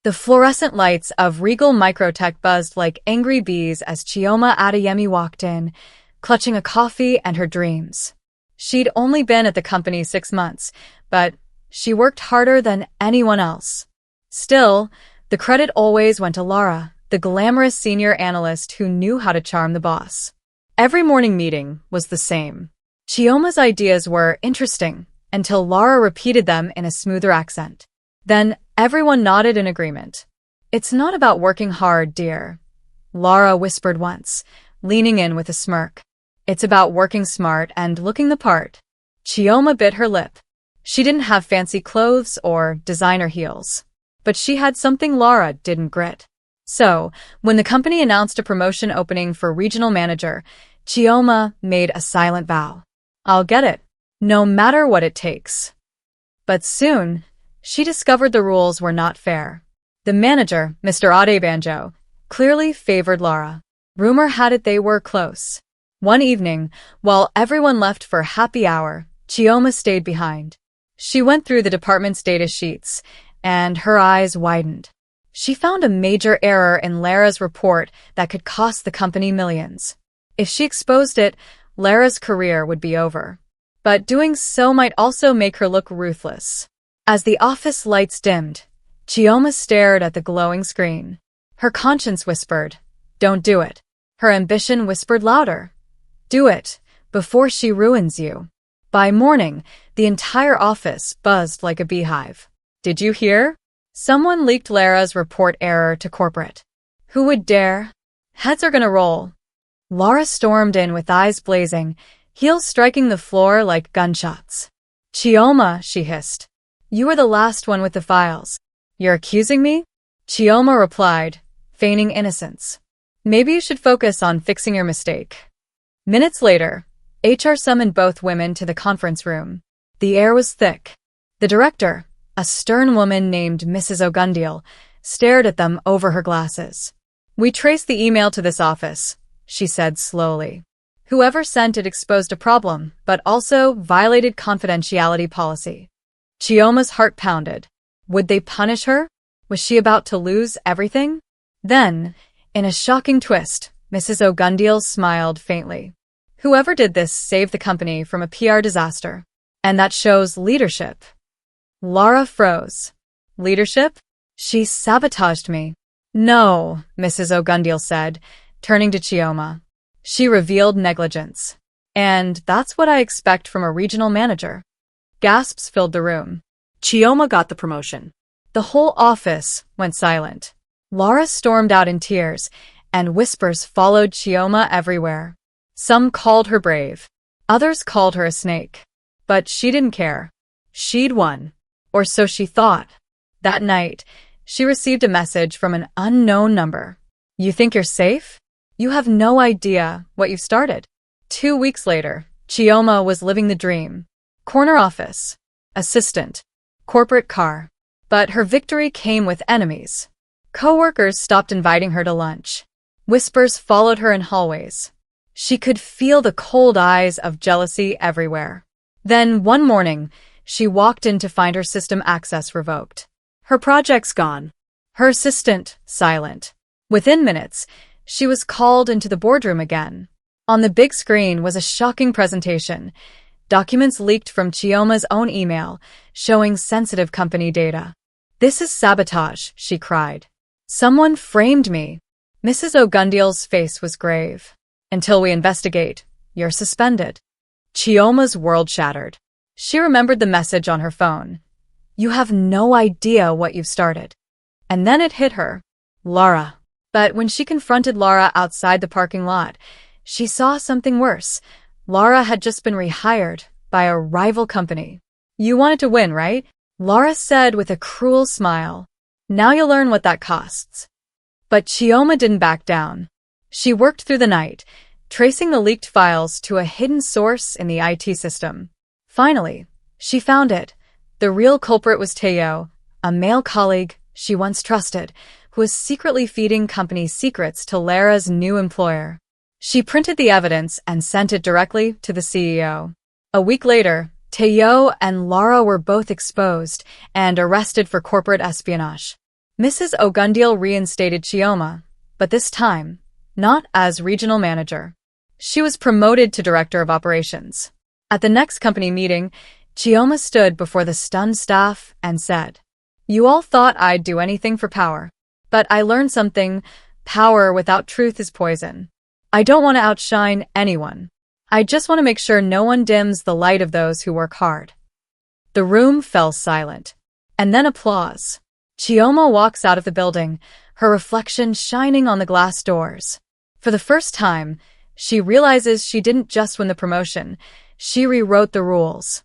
The fluorescent lights of Regal Microtech buzzed like angry bees as Chioma Adeyemi walked in, clutching a coffee and her dreams. She'd only been at the company 6 months, but she worked harder than anyone else. Still, the credit always went to Lara, the glamorous senior analyst who knew how to charm the boss. Every morning meeting was the same. Chioma's ideas were interesting until Lara repeated them in a smoother accent. Then everyone nodded in agreement. "It's not about working hard, dear," Lara whispered once, leaning in with a smirk. "It's about working smart and looking the part." Chioma bit her lip. She didn't have fancy clothes or designer heels, but she had something Lara didn't grit. So, when the company announced a promotion opening for regional manager, Chioma made a silent vow. "I'll get it, no matter what it takes." But soon, she discovered the rules were not fair. The manager, Mr. Adebanjo, clearly favored Lara. Rumor had it they were close. One evening, while everyone left for happy hour, Chioma stayed behind. She went through the department's data sheets, and her eyes widened. She found a major error in Lara's report that could cost the company millions. If she exposed it, Lara's career would be over. But doing so might also make her look ruthless. As the office lights dimmed, Chioma stared at the glowing screen. Her conscience whispered, "Don't do it." Her ambition whispered louder, "Do it, before she ruins you." By morning, the entire office buzzed like a beehive. "Did you hear? Someone leaked Lara's report error to corporate." "Who would dare?" "Heads are gonna roll." Lara stormed in with eyes blazing, heels striking the floor like gunshots. "Chioma," she hissed. "You were the last one with the files." "You're accusing me?" Chioma replied, feigning innocence. "Maybe you should focus on fixing your mistake." Minutes later, HR summoned both women to the conference room. The air was thick. The director, a stern woman named Mrs. Ogundiel, stared at them over her glasses. "We traced the email to this office," she said slowly. "Whoever sent it exposed a problem, but also violated confidentiality policy." Chioma's heart pounded. Would they punish her? Was she about to lose everything? Then, in a shocking twist, Mrs. Ogundiel smiled faintly. "Whoever did this saved the company from a PR disaster. And that shows leadership." Lara froze. "Leadership? She sabotaged me." "No," Mrs. Ogundiel said, turning to Chioma. "She revealed negligence. And that's what I expect from a regional manager." Gasps filled the room. Chioma got the promotion. The whole office went silent. Lara stormed out in tears, and whispers followed Chioma everywhere. Some called her brave. Others called her a snake. But she didn't care. She'd won. Or so she thought. That night, she received a message from an unknown number. "You think you're safe? You have no idea what you've started." 2 weeks later, Chioma was living the dream. Corner office, assistant, corporate car. But her victory came with enemies. Coworkers stopped inviting her to lunch. Whispers followed her in hallways. She could feel the cold eyes of jealousy everywhere. Then, one morning, she walked in to find her system access revoked. Her project's gone. Her assistant, silent. Within minutes, she was called into the boardroom again. On the big screen was a shocking presentation. Documents leaked from Chioma's own email, showing sensitive company data. "This is sabotage," she cried. "Someone framed me." Mrs. Ogundiel's face was grave. "Until we investigate, you're suspended." Chioma's world shattered. She remembered the message on her phone. "You have no idea what you've started." And then it hit her. Lara. But when she confronted Lara outside the parking lot, she saw something worse. Lara had just been rehired by a rival company. "You wanted to win, right?" Lara said with a cruel smile. "Now you'll learn what that costs." But Chioma didn't back down. She worked through the night, tracing the leaked files to a hidden source in the IT system. Finally, she found it. The real culprit was Teo, a male colleague she once trusted, who was secretly feeding company secrets to Lara's new employer. She printed the evidence and sent it directly to the CEO. A week later, Teo and Lara were both exposed and arrested for corporate espionage. Mrs. Ogundiel reinstated Chioma, but this time, not as regional manager. She was promoted to director of operations. At the next company meeting, Chioma stood before the stunned staff and said, "You all thought I'd do anything for power. But I learned something. Power without truth is poison. I don't want to outshine anyone. I just want to make sure no one dims the light of those who work hard." The room fell silent. And then applause. Chioma walks out of the building, her reflection shining on the glass doors. For the first time, she realizes she didn't just win the promotion, she rewrote the rules.